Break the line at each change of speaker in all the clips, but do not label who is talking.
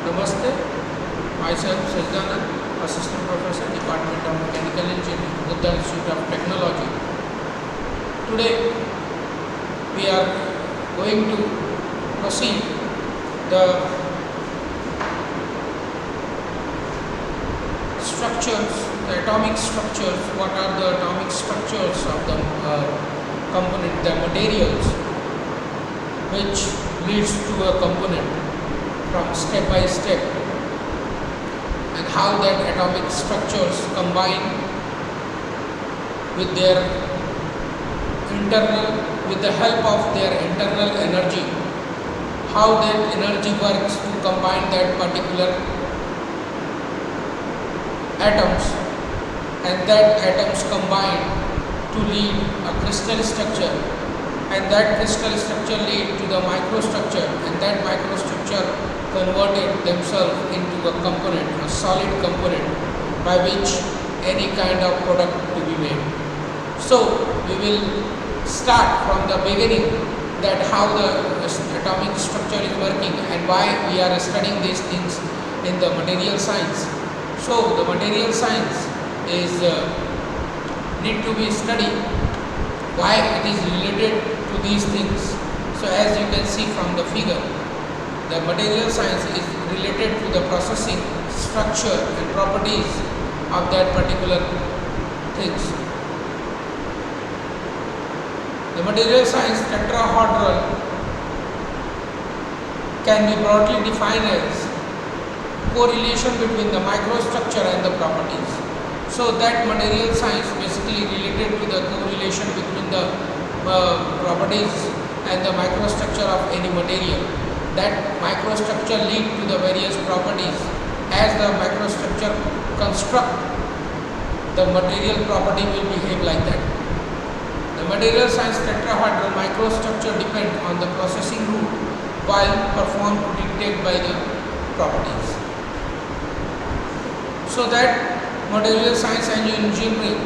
Namaste, myself Sachchida Nand, Assistant Professor, Department of Mechanical Engineering, Buddha Institute of Technology. Today we are going to proceed the structures, the atomic structures. What are the atomic structures of the component, the materials which leads to a component from step by step, and how that atomic structures combine with their with the help of their internal energy, how that energy works to combine that particular atoms, and that atoms combine to lead a crystal structure, and that crystal structure lead to the microstructure, and that microstructure converted themselves into a component, a solid component by which any kind of product to be made. So we will start from the beginning, that how the atomic structure is working and why we are studying these things in the material science. So the material science is need to be studied, why it is related to these things. So as you can see from the figure, the material science is related to the processing, structure and properties of that particular things. The material science tetrahedral can be broadly defined as correlation between the microstructure and the properties. So that material science basically related to the correlation between the properties and the microstructure of any material. That microstructure lead to the various properties. As the microstructure construct, the material property will behave like that. The material science tetrahedral microstructure depend on the processing route while performed to dictate by the properties. So that material science and engineering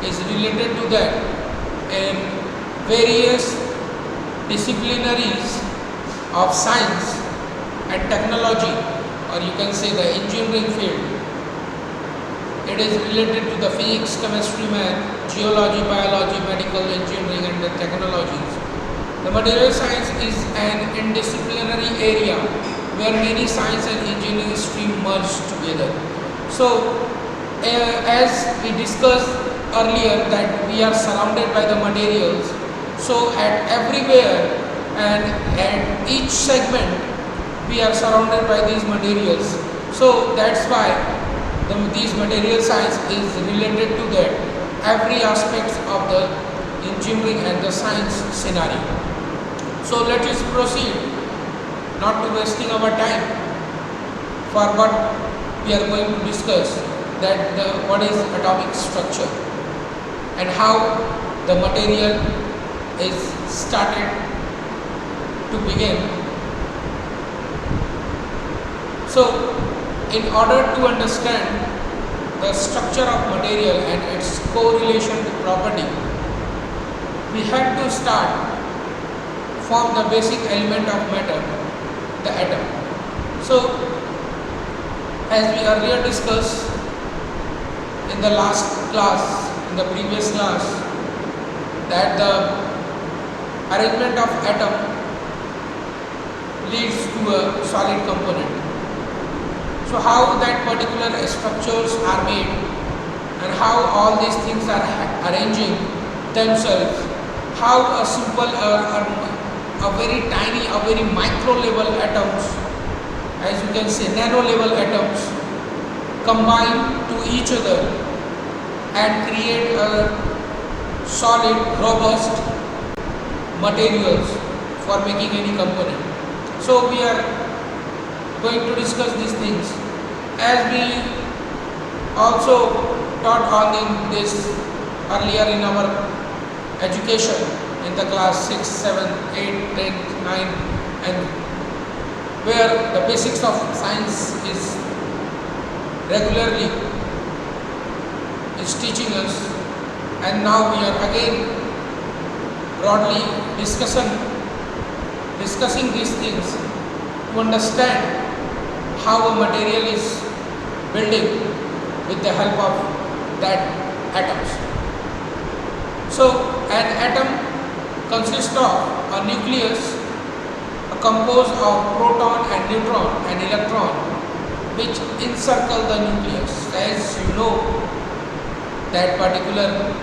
is related to that, and various disciplinaries of science and technology, or you can say the engineering field. It is related to the physics, chemistry, math, geology, biology, medical, engineering and the technologies. The material science is an interdisciplinary area where many science and engineering streams merge together. So as we discussed earlier, that we are surrounded by the materials. So at everywhere and at each segment we are surrounded by these materials. So that's why these material science is related to that every aspects of the engineering and the science scenario. So let us proceed, not to wasting our time, for what we are going to discuss, that what is atomic structure and how the material is started to begin. So in order to understand the structure of material and its correlation to property, we have to start from the basic element of matter, the atom. So as we earlier discussed in the last class, in the previous class, that the arrangement of atom leads to a solid component. So how that particular structures are made and how all these things are arranging themselves, how a simple a very tiny, a very micro level atoms, as you can say nano level atoms, combine to each other and create a solid, robust materials for making any component. So we are going to discuss these things, as we also taught on in this earlier in our education in the class 6, 7, 8, 10, 9, and where the basics of science is regularly is teaching us, and now we are again broadly discussing these things to understand how a material is building with the help of that atoms. So an atom consists of a nucleus composed of proton and neutron and electron which encircle the nucleus. As you know, that particular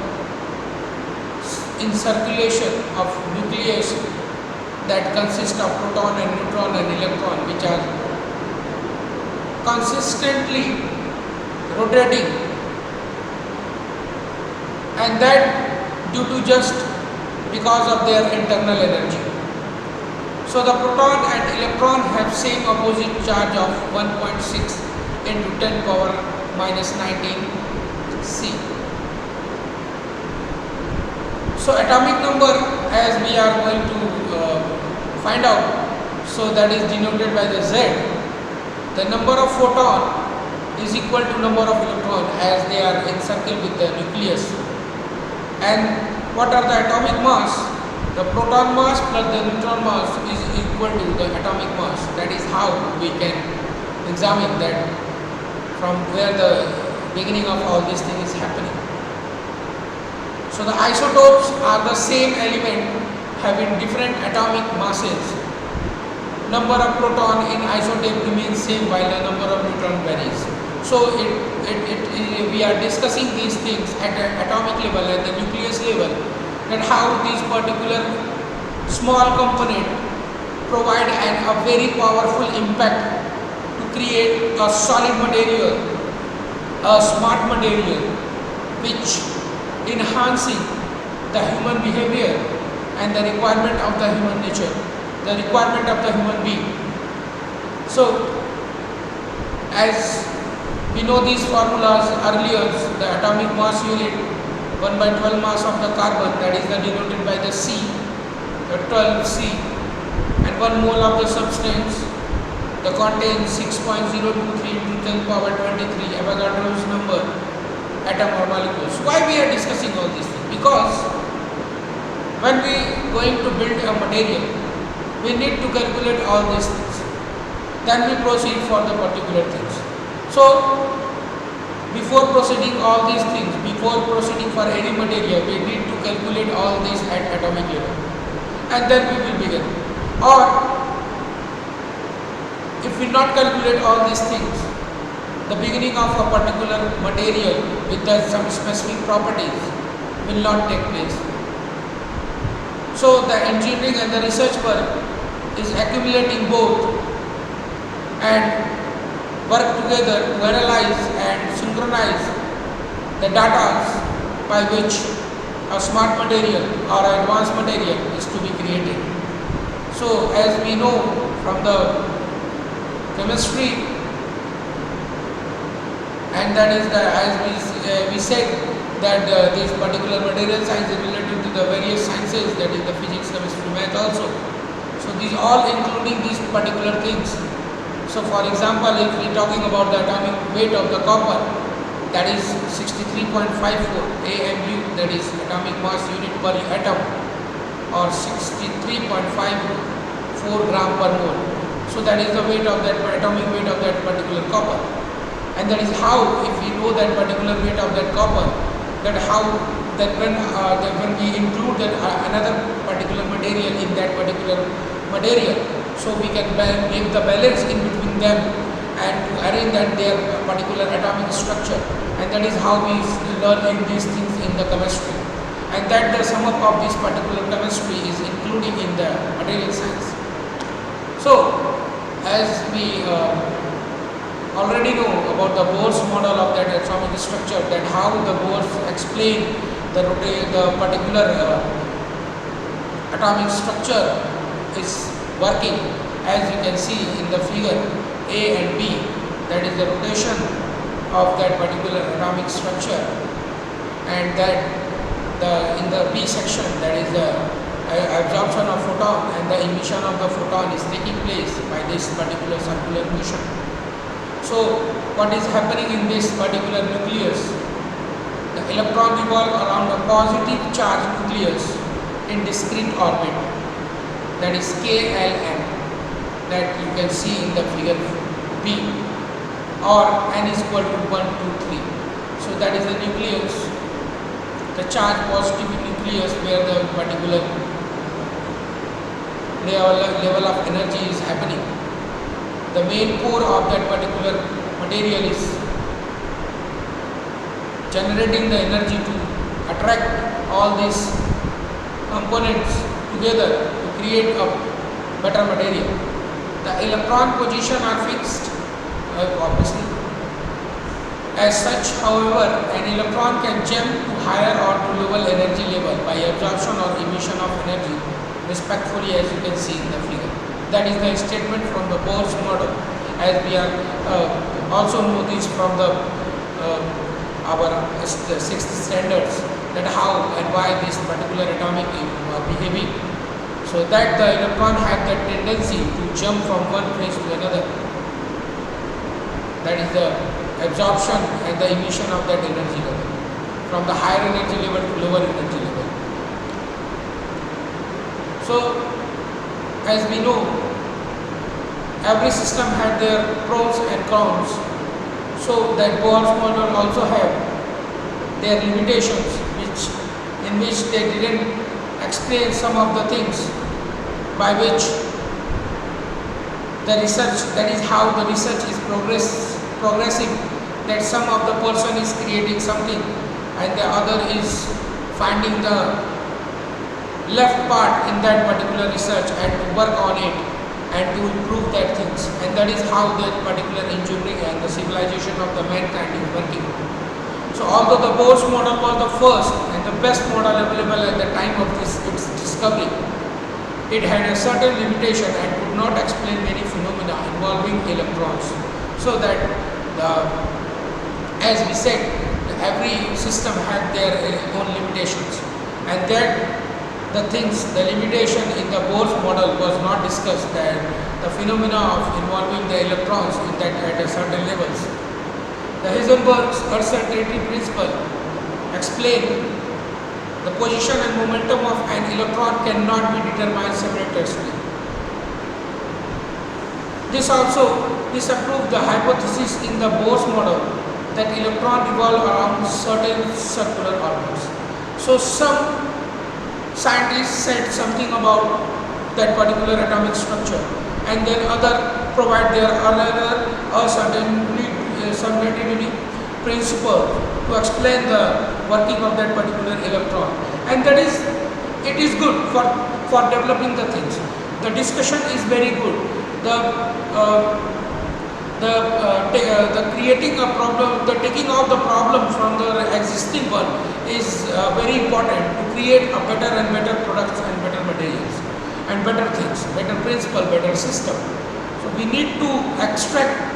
encirculation of nucleus that consists of proton and neutron and electron which are consistently rotating, and that due to just because of their internal energy. So the proton and electron have same opposite charge of 1.6 into 10 power minus 19 C. So atomic number, as we are going to find out, so that is denoted by the Z. The number of photon is equal to number of electron as they are encircled with the nucleus. And what are the atomic mass? The proton mass plus the neutron mass is equal to the atomic mass. That is how we can examine that from where the beginning of all this thing is happening. So the isotopes are the same element having different atomic masses. Number of proton in isotope remains same while the number of neutron varies. So we are discussing these things at an atomic level, at the nucleus level, that how these particular small component provide a very powerful impact to create a solid material, a smart material, which enhancing the human behavior and the requirement of the human nature, the requirement of the human being. So as we know these formulas earlier, the atomic mass unit 1 by 12 mass of the carbon, that is denoted by the C, the 12 C, and 1 mole of the substance that contains 6.023 into 10 power 23 Avogadro's number atom or molecules. Why we are discussing all these things? Because when we going to build a material, we need to calculate all these things. Then we proceed for the particular things. So before proceeding all these things, before proceeding for any material, we need to calculate all these at atomic level, and then we will begin. Or if we not calculate all these things, the beginning of a particular material with some specific properties will not take place. So the engineering and the research work is accumulating both and work together to analyze and synchronize the data by which a smart material or advanced material is to be created. So as we know from the chemistry, and that is as we said that this particular material science is related to the various sciences, that is the physics, chemistry, math also. So these all including these particular things. So for example, if we are talking about the atomic weight of the copper, that is 63.54 AMU, that is atomic mass unit per atom, or 63.54 gram per mole. So that is the weight of that atomic weight of that particular copper. And that is how, if we know that particular weight of that copper, that how that when we include that another particular material in that particular material, so we can give the balance in between them and to arrange that their particular atomic structure, and that is how we learn in these things in the chemistry, and that the sum up of this particular chemistry is including in the material science. So as we already know about the Bohr's model of that atomic structure, that how the Bohr explain the particular atomic structure is working, as you can see in the figure A and B, that is the rotation of that particular atomic structure, and that in the B section, that is the absorption of photon and the emission of the photon is taking place by this particular circular motion. So what is happening in this particular nucleus? The electron revolve around a positive charge nucleus in discrete orbit, that is KLM, that you can see in the figure B, or n is equal to 1, 2, 3. So that is the nucleus, the charge positive nucleus where the particular level of energy is happening. The main core of that particular material is generating the energy to attract all these components together to create a better material. The electron position are fixed, obviously. As such, however, an electron can jump to higher or to lower energy level by absorption or emission of energy, respectively, as you can see in the figure. That is the statement from the Bohr's model, as we are also know this from the our sixth standards, that how and why this particular atomic are behaving, so that the electron have the tendency to jump from one place to another. That is the absorption and the emission of that energy level, from the higher energy level to lower energy level. So, as we know, every system had their pros and cons. So that Bohr's model also have their limitations, in which they didn't explain some of the things by which the research, that is how the research is progressing, that some of the person is creating something and the other is finding the left part in that particular research and to work on it and to improve that things, and that is how that particular engineering and the civilization of the mankind is working. So although the Bohr's model was the first and the best model available at the time of its discovery, it had a certain limitation and could not explain many phenomena involving electrons. So that as we said, every system had their own limitations, and that the limitation in the Bohr's model was not discussed, that the phenomena of involving the electrons in that at a certain levels. The Heisenberg's uncertainty principle explained the position and momentum of an electron cannot be determined simultaneously. This disapproved the hypothesis in the Bohr's model that electrons revolve around certain circular orbits. So some scientists said something about that particular atomic structure, and then other provide their another uncertainty principle to explain the working of that particular electron, and that is, it is good for developing the things. The discussion is very good. The creating a problem, the taking out the problem from the existing one is very important to create a better and better products and better materials and better things, better principle, better system. So we need to extract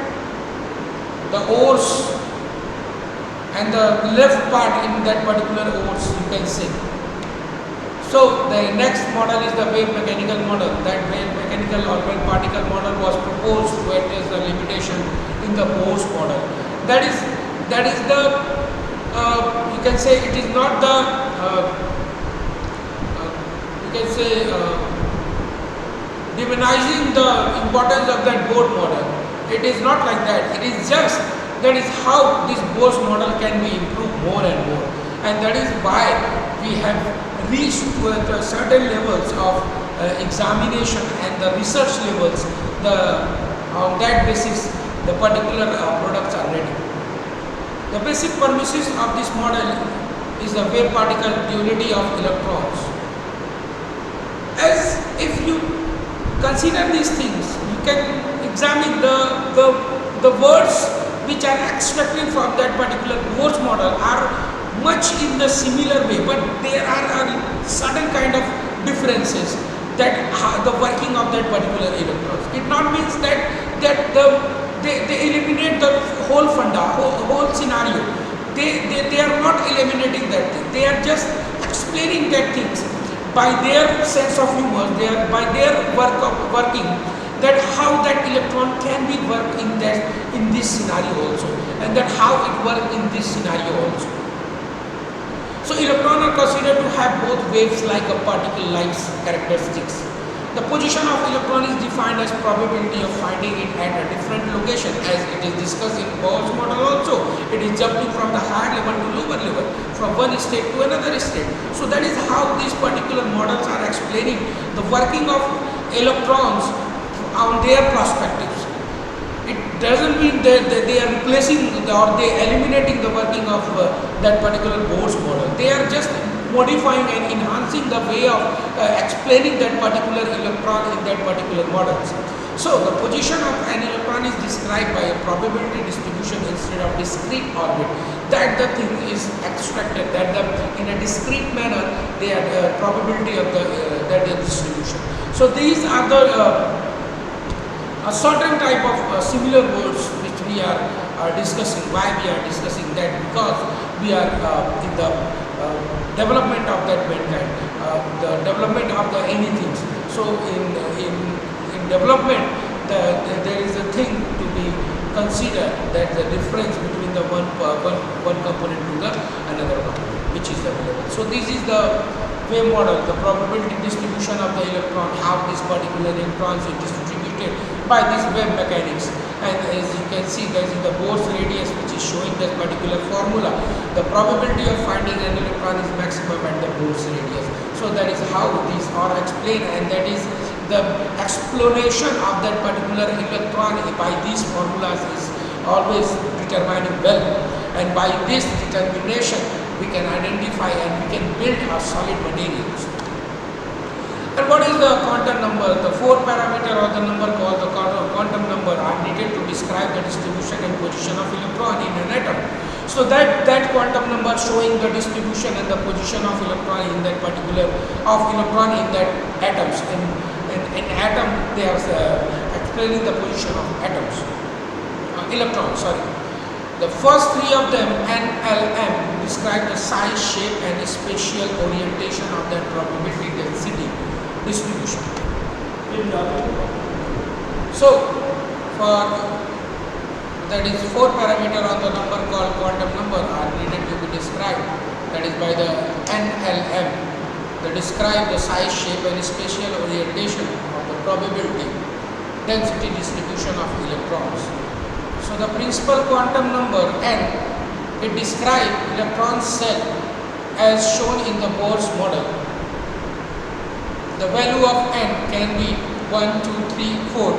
the ores and the left part in that particular ores, you can say. So the next model is the wave mechanical model. That wave mechanical or wave particle model was proposed to address the limitation in the Bohr's model. That is the you can say it is not the you can say demonizing the importance of that Bohr model. It is not like that. It is just that is how this Bohr's model can be improved more and more, and that is why we have reached to certain levels of examination and the research levels. On that basis, the particular products are ready. The basic premises of this model is the wave particle duality of electrons. As if you consider these things, you can examine the words which are extracted from that particular Bohr's model are much in the similar way, but there are certain kind of differences, that the working of that particular electrons. It not means that they eliminate the whole whole scenario. They are not eliminating that thing. They are just explaining that things by their sense of humor, by their working, that how that electron can be worked in this scenario also, and that how it works in this scenario also. So electrons are considered to have both waves like a particle-like characteristics. The position of electron is defined as probability of finding it at a different location, as it is discussed in Bohr's model also. It is jumping from the higher level to lower level, from one state to another state. So that is how these particular models are explaining the working of electrons on their perspectives. It doesn't mean that they are replacing or they eliminating the working of that particular Bohr's model. They are just modifying and enhancing the way of explaining that particular electron in that particular models. So the position of an electron is described by a probability distribution instead of discrete orbit. That the thing is extracted, that in a discrete manner they are probability of that distribution. So these are the a certain type of similar words which we are discussing. Why we are discussing that? Because we are in the development of that mankind, the development of the anything. So in development, there is a thing to be considered, that the difference between the one component to the another component which is available. So this is the wave model, the probability distribution of the electron, how this particular electrons is distributed by this wave mechanics. And as you can see, there is the Bohr's radius which is showing this particular formula. The probability of finding an electron is maximum at the Bohr's radius. So that is how these are explained, and that is the explanation of that particular electron by these formulas is always determining well. And by this determination, we can identify and we can build our solid materials. And what is the quantum number? The 4 parameter or the number called the quantum number are needed to describe the distribution and position of electron in an atom. So that quantum number showing the distribution and the position of electron in that particular in that atoms. In atom, they are explaining the position of atoms, electrons. Sorry. The first 3 of them, N, L, M, describe the size, shape, and spatial orientation of that probability density distribution. So, for that is 4 parameter on the number called quantum number are needed to be described. That is by the NLM. They describe the size, shape, and spatial orientation of the probability density distribution of electrons. So the principal quantum number N, it describes electron cell as shown in the Bohr's model. The value of N can be 1, 2, 3, 4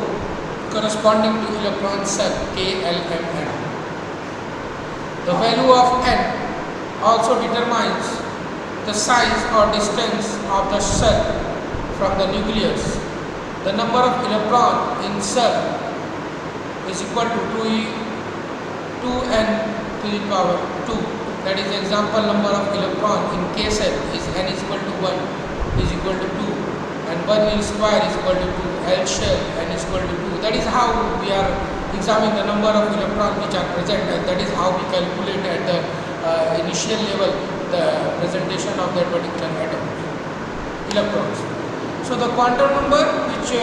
corresponding to electron cell KLMN. The value of N also determines the size or distance of the cell from the nucleus. The number of electron in cell is equal to 2n to the power 2. That is example number of electron in K cell is n is equal to 1 is equal to 2, and 1 square is equal to 2, L shell n is equal to 2. That is how we are examining the number of electrons which are present, and that is how we calculate at the initial level the presentation of that particular atom electrons. So the quantum number which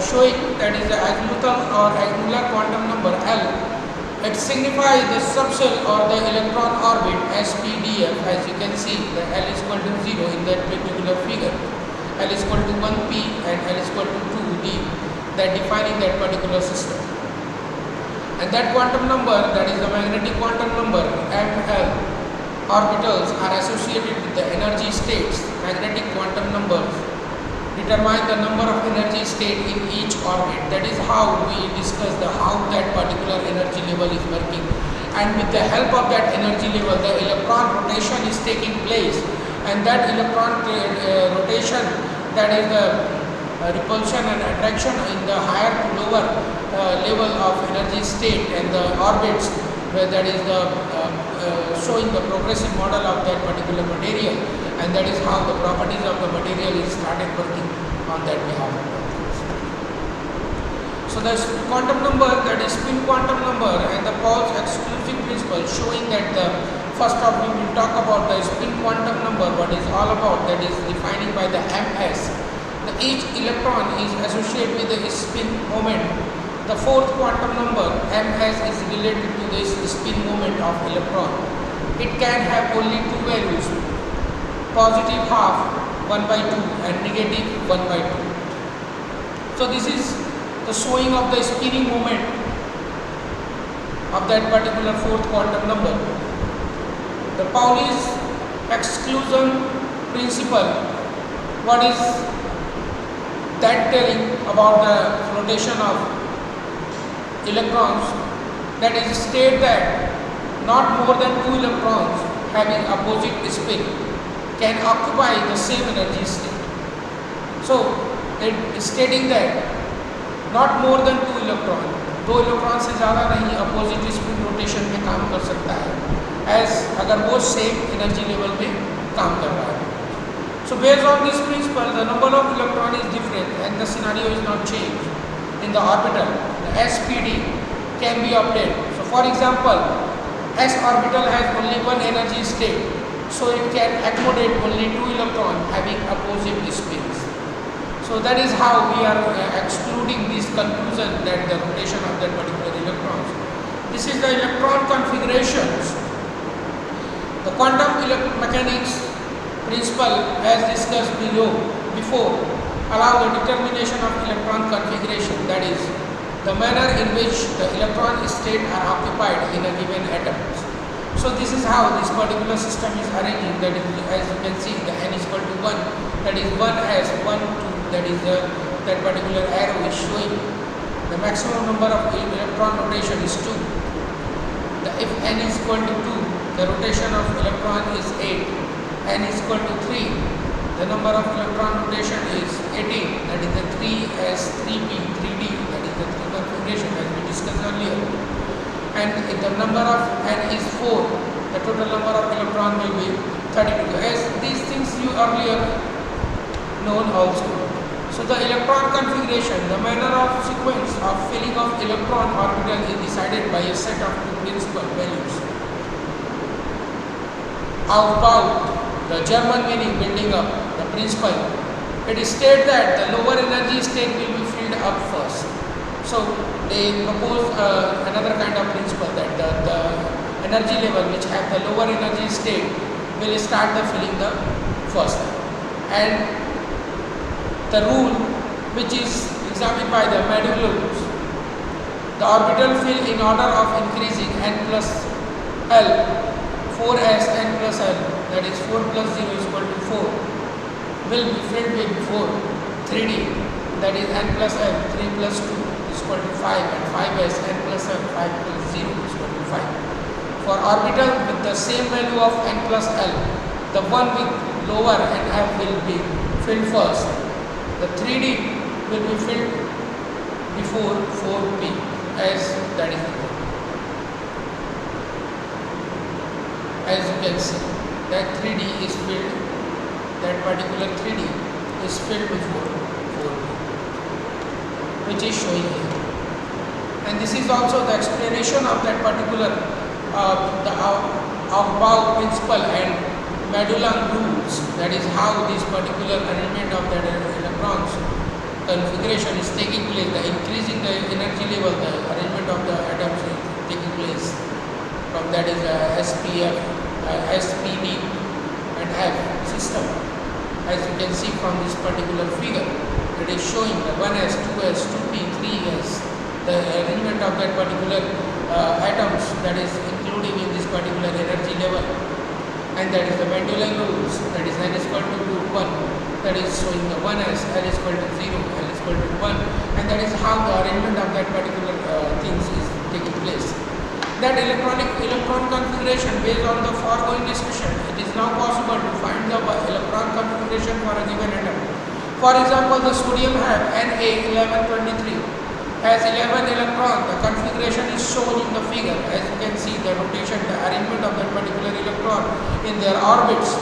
showing that is the azimuthal or angular quantum number L, it signifies the subshell or the electron orbit SPDF. As you can see, the L is equal to 0 in that particular figure. L is equal to 1p and L is equal to 2d, that defining that particular system. And that quantum number, that is the magnetic quantum number ML orbitals, are associated with the energy states. Magnetic quantum numbers determine the number of energy state in each orbit. That is how we discuss how that particular energy level is working. And with the help of that energy level, the electron rotation is taking place. And that electron rotation, that is the repulsion and attraction in the higher to lower level of energy state and the orbits, where that is the showing the progressive model of that particular material, and that is how the properties of the material is started working on that behalf. So the quantum number, that is spin quantum number, and the Paul's exclusive principle, showing that the first of we will talk about the spin quantum number, what is all about, that is defining by the ms. Each electron is associated with a spin moment. The fourth quantum number ms is related to this spin moment of electron. It can have only two values, positive half 1/2 and negative 1/2. So this is the showing of the spinning moment of that particular fourth quantum number. The Pauli's exclusion principle, what is that telling about the flotation of electrons? That is, state that not more than 2 electrons having opposite spin can occupy the same energy state. So it is stating that not more than 2 electron, 2 electron से ज़्यादा नहीं opposite spin rotation में काम कर सकता है, as अगर वो सेम एनर्जी लेवल में काम कर रहा है. So based on this principle, the number of electron is different and the scenario is not changed. In the orbital, the SPD can be obtained. So for example, S orbital has only one energy state, so it can accommodate only 2 electrons having opposite spins. So that is how we are excluding this conclusion that the rotation of that particular electrons. This is the electron configurations. The quantum mechanics principle, as discussed before, allow the determination of electron configuration, that is, the manner in which the electron states are occupied in a given atom. So this is how this particular system is arranging. That is, as you can see, the n is equal to 1, that is 1 has 1, 2, that is that particular arrow is showing. The maximum number of electron rotation is 2. If n is equal to 2, the rotation of electron is 8. N is equal to 3, the number of electron rotation is 18, that is the 3s3p 3d, that is the 3 configuration as we discussed earlier. And if the number of n is 4, the total number of electron will be 32. As these things you earlier known also. So the electron configuration, the manner of sequence of filling of electron orbital is decided by a set of 2 principal values. Aufbau, the German meaning building up, the principle. It is stated that the lower energy state will be filled up first. So they propose another kind of principle that the energy level which have the lower energy state will start the filling the first. And the rule which is examined by the modulus, the orbital fill in order of increasing n plus L, 4s n plus L, that is 4 plus 0 is equal to 4, will be filled with 4, 3d, that is n plus L, 3 plus 2 is equal to 5, and 5s n plus L, 5 plus 0 is equal to 5. For orbital with the same value of n plus L, the one with lower n will be filled first. The 3d will be filled before 4p, as that is the code. As you can see, that 3d is filled, that particular 3d is filled before 4p, which is showing here. And this is also the explanation of that particular the Aufbau principle and Magellan rules, that is how this particular arrangement of that electrons configuration is taking place. The increasing the energy level, the arrangement of the atoms is taking place. From that is SPF, SPD and F system. As you can see from this particular figure, it is showing the 1s, 2s, 2p, 3s, the arrangement of that particular atoms, that is including in this particular energy level. And that is the Mendelian rules, that is n is equal to 1, that is showing the 1s, L is equal to 0, L is equal to 1, and that is how the arrangement of that particular things is taking place. That electron configuration, based on the foregoing discussion, it is now possible to find the electron configuration for a given atom. For example, the sodium have Na1123 has 11 electrons. The configuration is shown in the figure. As you can see, the rotation, the arrangement of that particular electron in their orbits,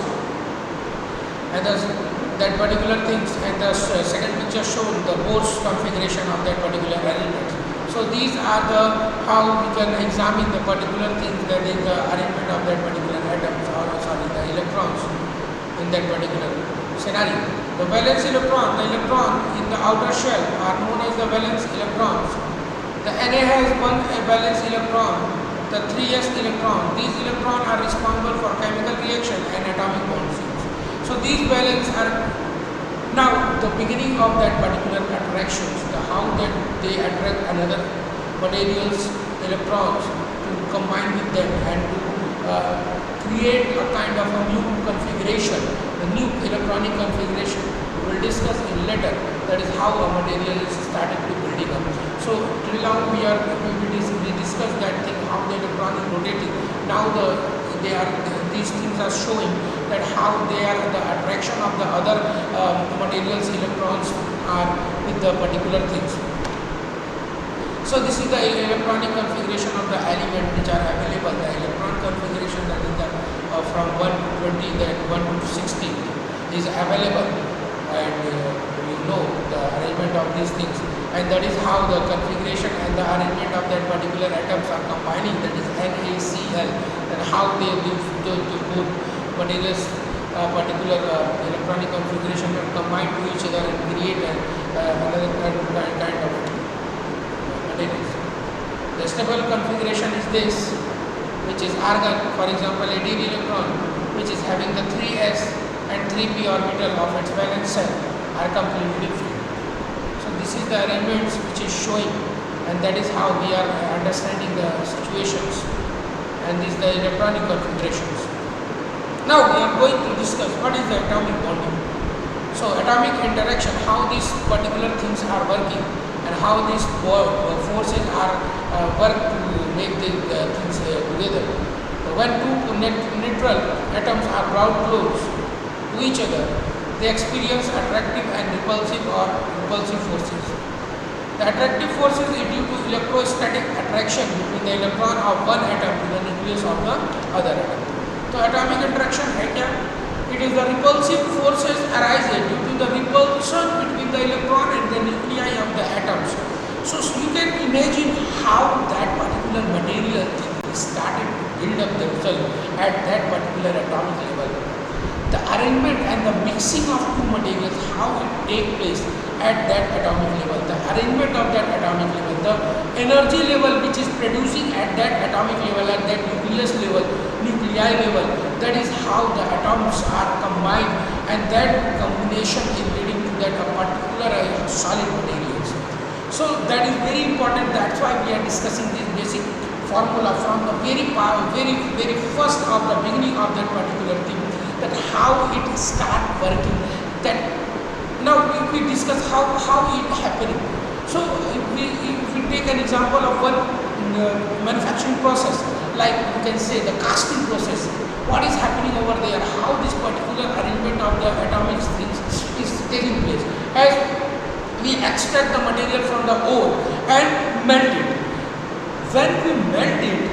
and that particular things, and the second picture shown the Bohr's configuration of that particular arrangement. So these are the how we can examine the particular things, that is the arrangement of that particular atoms, or sorry, the electrons in that particular scenario. The valence electron, the electron in the outer shell are known as the valence electrons. The Na has one valence electron, the 3s electron. These electrons are responsible for chemical reaction and atomic bond change. So these valence are Now, the beginning of that particular attractions, how that they attract another materials, electrons to combine with them and to create a kind of a new configuration, a new electronic configuration. We will discuss in later. That is how a material is started to building up. So till now we discussed that thing, how the electron is rotating. Now these things are showing that how they are the attraction of the other materials, electrons are with the particular things. So this is the electronic configuration of the element which are available. The electron configuration, that is the from 1 to 20, then 1 to 16 is available, and you know the arrangement of these things, and that is how the configuration and the arrangement of that particular atoms are combining. That is NaCl, and how they both materials particular electronic configuration can combine to each other and create another kind of materials. The stable configuration is this, which is argon, for example, a d electron, which is having the 3s and 3p orbital of its valence shell are completely free. So this is the arrangements which is showing, and that is how we are understanding the situations, and these the electronic configurations. Now we are going to discuss what is the atomic bonding. So atomic interaction, how these particular things are working, and how these forces are work to make the things together. When two neutral atoms are brought close to each other, they experience attractive and repulsive or repulsive forces. The attractive forces is due to electrostatic attraction between the electron of one atom to the nucleus of the other atom. So atomic interaction, it is the repulsive forces arising due to the repulsion between the electron and the nuclei of the atoms. So you can imagine how that particular material started to build up themselves at that particular atomic level. The arrangement and the mixing of two materials, how it takes place at that atomic level, the arrangement of that atomic level, the energy level which is producing at that atomic level, at that nucleus level, nuclei level, that is how the atoms are combined, and that combination is leading to that particular solid materials. So that is very important. That's why we are discussing this basic formula from the very first of the beginning of that particular thing, that how it start working. That now we discuss how it happening. So if we take an example of one manufacturing process, like you can say the casting process, what is happening over there, how this particular arrangement of the atomic things is taking place. As we extract the material from the ore and melt it. When we melt it,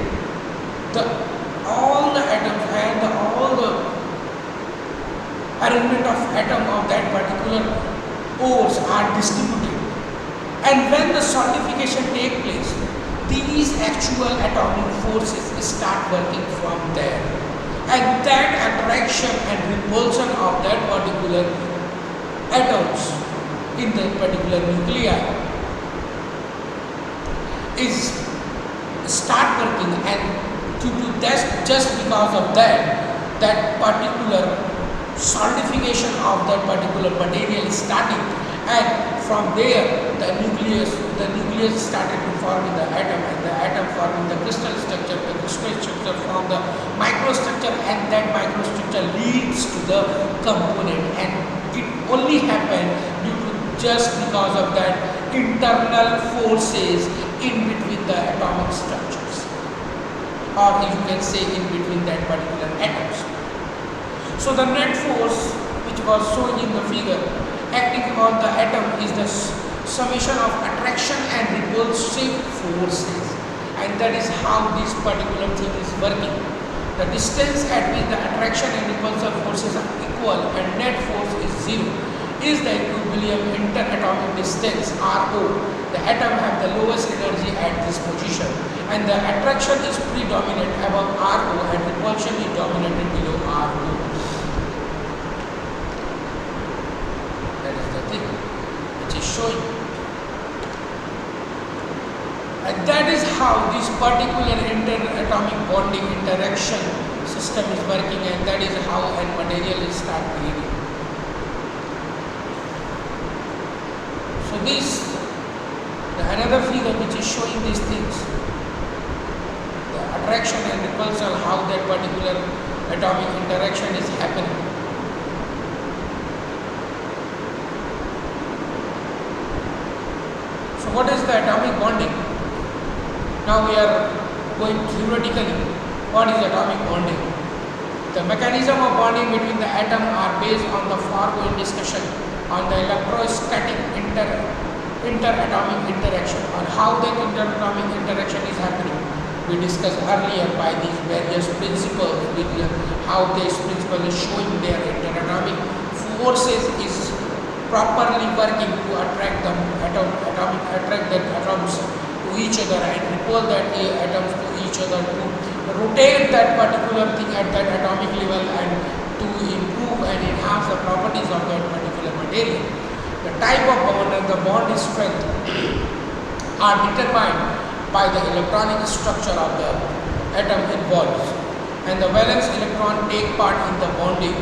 all the atoms and all the arrangement of atom of that particular ores are distributed. And when the solidification takes place, these actual atomic forces start working from there. And that attraction and repulsion of that particular atoms in the particular nuclei is start working, and due to that, just because of that particular solidification of that particular material is starting, and from there the nucleus started to form in the atom, and the atom forming the crystal structure form the microstructure, and that microstructure leads to the component, and it only happened due to just because of that internal forces in between the atomic structures, or you can say in between that particular atoms. So the net force which was shown in the figure acting on the atom is the summation of attraction and repulsive forces, and that is how this particular thing is working. The distance at which the attraction and repulsive forces are equal and net force is 0 is the equilibrium interatomic distance RO. The atom have the lowest energy at this position, and the attraction is predominant above RO and repulsion is dominated below RO. That is the thing which is showing. And that is how this particular interatomic bonding interaction system is working, and that is how a material is start behaving. this, another figure which is showing these things, the attraction and repulsion, how that particular atomic interaction is happening. So what is the atomic bonding? Now we are going theoretically. What is atomic bonding? The mechanism of bonding between the atom are based on the foregoing discussion on the electrostatic interatomic interaction, on how that interatomic interaction is happening. We discussed earlier by these various principles, with how this principle is showing their interatomic forces is properly working to attract the atoms to each other and repel that atoms to each other, to rotate that particular thing at that atomic level and to improve and enhance the properties of that particular material. The type of bond and the bond strength are determined by the electronic structure of the atom involved, and the valence electron take part in the bonding.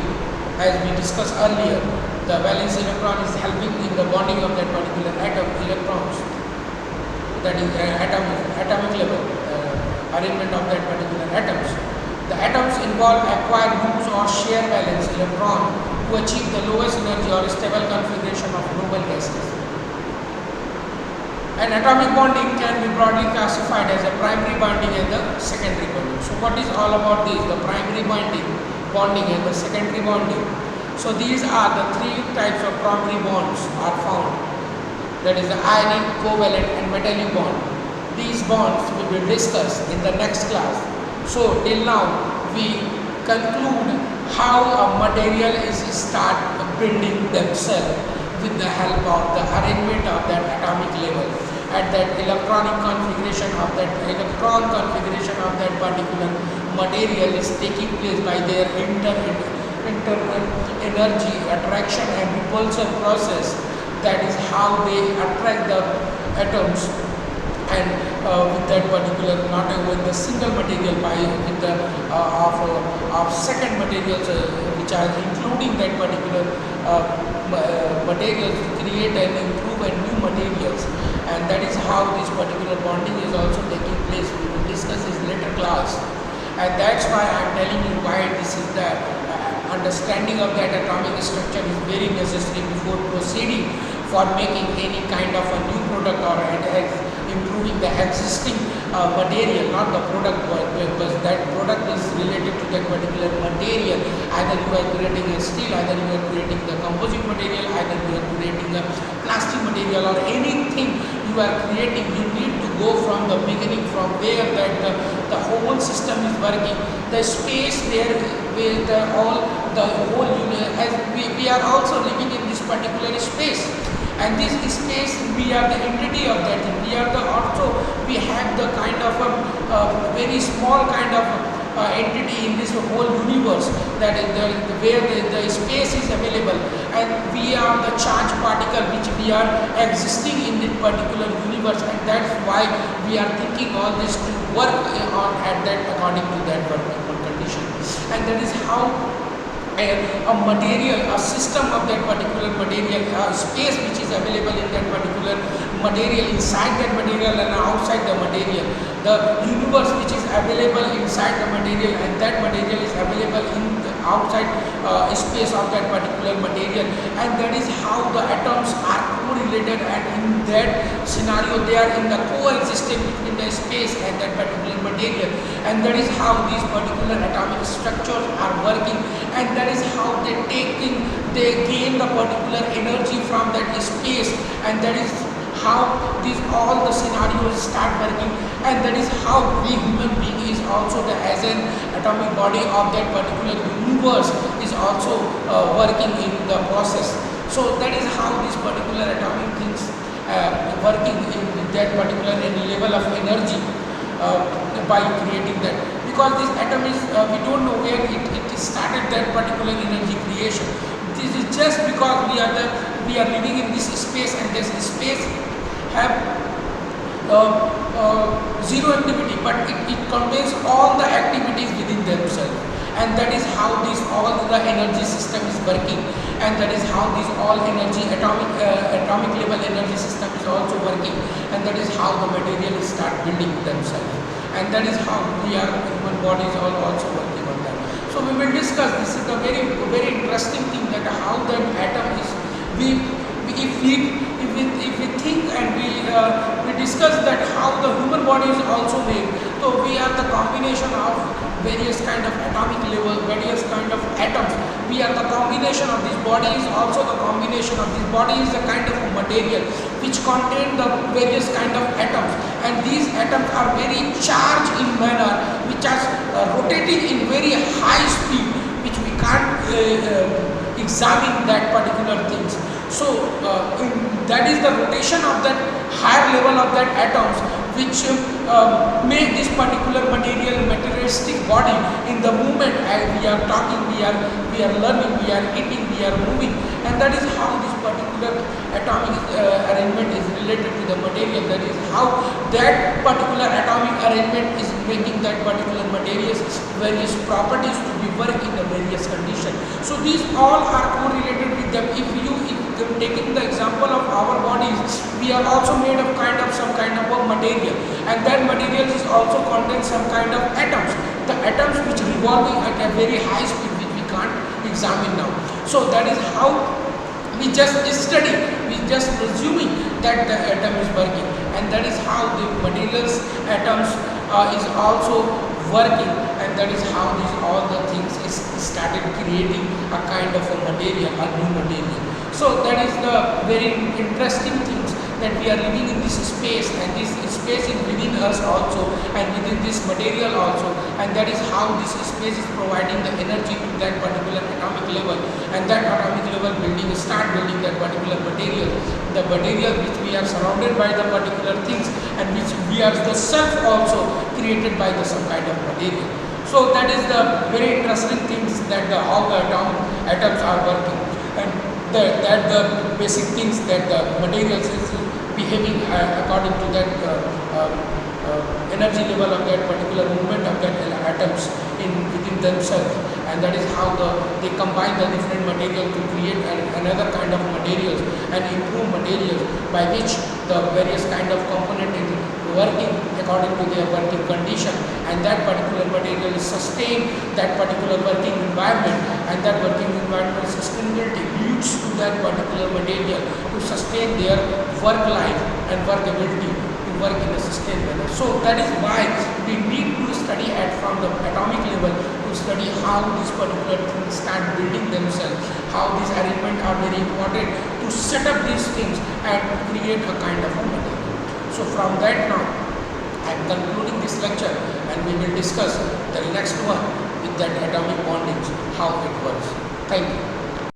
As we discussed earlier, the valence electron is helping in the bonding of that particular atom electrons, that is atomic level arrangement of that particular atoms. The atoms involved acquire groups or share valence electron to achieve the lowest energy or stable configuration of noble gases. And atomic bonding can be broadly classified as a primary bonding and the secondary bonding. So what is all about this? The primary bonding and the secondary bonding. So these are the three types of primary bonds are found. That is the ionic, covalent and metallic bond. These bonds will be discussed in the next class. So till now we conclude how a material is start bending themselves with the help of the arrangement of that atomic level at that electronic configuration of that electron configuration of that particular material is taking place by their internal energy attraction and repulsion process. That is how they attract the atoms, and with that particular, not with the single material, by with the of second materials which are including that particular materials to create and improve and new materials, and that is how this particular bonding is also taking place. We will discuss this later class, and that's why I am telling you why this is the understanding of that atomic structure is very necessary before proceeding for making any kind of a new product or improving the existing material, not the product, because that product is related to that particular material. Either you are creating a steel, either you are creating the composite material, either you are creating a plastic material, or anything you are creating. You need to go from the beginning, from where that the whole system is working, the space where the whole unit, as we are also living in this particular space. And this space, we are the entity of that. We are the also, we have the kind of a very small kind of entity in this whole universe, that is where the space is available, and we are the charged particle which we are existing in this particular universe, and that's why we are thinking all this to work on at that according to that working condition. And that is how a material, a system of that particular material, a space which is available in that particular material, inside that material and outside the material, the universe which is available inside the material, and that material is available in the outside space of that particular material, and that is how the atoms are correlated, and in that scenario they are in the coexistence between the space and that particular material, and that is how these particular atomic structures are working, and that is how they gain the particular energy from that space, and that is how these all the scenarios start working, and that is how we human being is also as an atomic body of that particular universe is also working in the process. So that is how this particular atomic things working in that particular level of energy by creating that. Because this atom is, we don't know where it started that particular energy creation. This is just because we are living in this space, and this space have zero activity, but it contains all the activities within themselves, and that is how all the energy system is working. and that is how this all energy atomic level energy system is also working, and that is how the material start building themselves, and that is how we are human bodies are also working on that. So we will discuss, this is a very interesting thing, that how that atom is, if we think and we discuss that how the human body is also made. So we are the combination of various kind of atomic level, various kind of atoms. We are the combination of this body, is also the combination of this body is a kind of a material which contain the various kind of atoms, and these atoms are very charged in manner which are rotating in very high speed, which we can't examine that particular things. So that is the rotation of that higher level of that atoms which make this particular materialistic body in the movement, as we are talking, we are learning, we are eating, we are moving, and that is how this particular atomic arrangement is related to the material. That is how that particular atomic arrangement is making that particular materials various properties to be work in the various conditions. So these all are correlated with them. If taking the example of our bodies, we are also made of some kind of a material, and that material is also contains some kind of atoms. The atoms which revolving at a very high speed, which we can't examine now. So that is how we just study, we just assuming that the atom is working, and that is how the materials atoms is also working, and that is how all the things is started creating a kind of a material, a new material. So that is the very interesting things, that we are living in this space, and this space is within us also, and within this material also, and that is how this space is providing the energy to that particular atomic level, and that atomic level start building that particular material, the material which we are surrounded by the particular things, and which we are the self also created by the some kind of material. So that is the very interesting things, that how the atoms are working, and that the basic things, that the materials is behaving according to that energy level of that particular movement of that atoms within themselves, and that is how they combine the different material to create another kind of materials and improve materials, by which the various kind of component is working according to their working condition, and that particular material is sustain that particular working environment, and that working environment sustainability leads to that particular material to sustain their work life and workability to work in a sustained manner. So that is why we need to study from the atomic level, to study how these particular things start building themselves, how these arrangements are very important to set up these things and create a kind of a material. So from that now, I am concluding this lecture, and we will discuss the next one with that atomic bondage.